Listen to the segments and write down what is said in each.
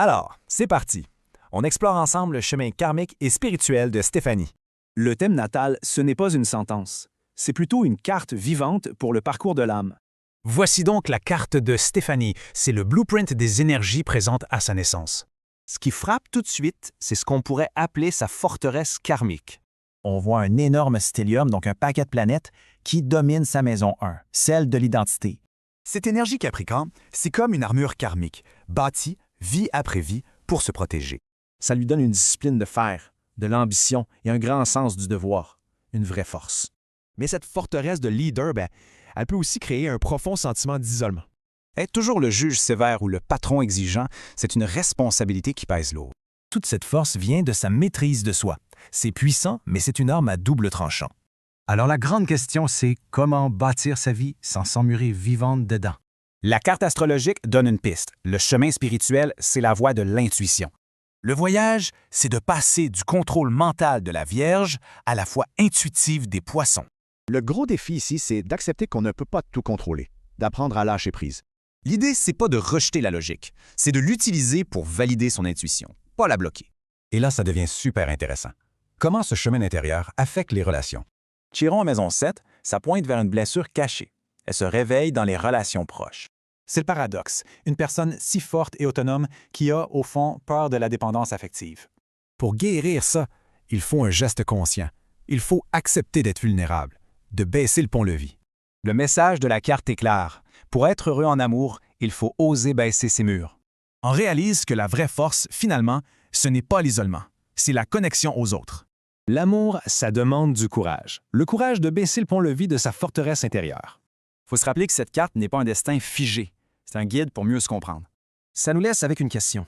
Alors, c'est parti. On explore ensemble le chemin karmique et spirituel de Stéphanie. Le thème natal, ce n'est pas une sentence. C'est plutôt une carte vivante pour le parcours de l'âme. Voici donc la carte de Stéphanie. C'est le blueprint des énergies présentes à sa naissance. Ce qui frappe tout de suite, c'est ce qu'on pourrait appeler sa forteresse karmique. On voit un énorme stellium, donc un paquet de planètes, qui domine sa maison 1, celle de l'identité. Cette énergie Capricorne, c'est comme une armure karmique, bâtie vie après vie pour se protéger. Ça lui donne une discipline de fer, de l'ambition et un grand sens du devoir, une vraie force. Mais cette forteresse de leader, elle peut aussi créer un profond sentiment d'isolement. Être toujours le juge sévère ou le patron exigeant, c'est une responsabilité qui pèse lourd. Toute cette force vient de sa maîtrise de soi. C'est puissant, mais c'est une arme à double tranchant. Alors la grande question, c'est comment bâtir sa vie sans s'emmurer vivante dedans? La carte astrologique donne une piste. Le chemin spirituel, c'est la voie de l'intuition. Le voyage, c'est de passer du contrôle mental de la Vierge à la foi intuitive des Poissons. Le gros défi ici, c'est d'accepter qu'on ne peut pas tout contrôler, d'apprendre à lâcher prise. L'idée, c'est pas de rejeter la logique, c'est de l'utiliser pour valider son intuition, pas la bloquer. Et là, ça devient super intéressant. Comment ce chemin intérieur affecte les relations? Chiron à maison 7, ça pointe vers une blessure cachée. Elle se réveille dans les relations proches. C'est le paradoxe, une personne si forte et autonome qui a, au fond, peur de la dépendance affective. Pour guérir ça, il faut un geste conscient. Il faut accepter d'être vulnérable, de baisser le pont-levis. Le message de la carte est clair. Pour être heureux en amour, il faut oser baisser ses murs. On réalise que la vraie force, finalement, ce n'est pas l'isolement, c'est la connexion aux autres. L'amour, ça demande du courage. Le courage de baisser le pont-levis de sa forteresse intérieure. Faut se rappeler que cette carte n'est pas un destin figé. C'est un guide pour mieux se comprendre. Ça nous laisse avec une question.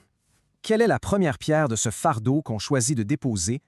Quelle est la première pierre de ce fardeau qu'on choisit de déposer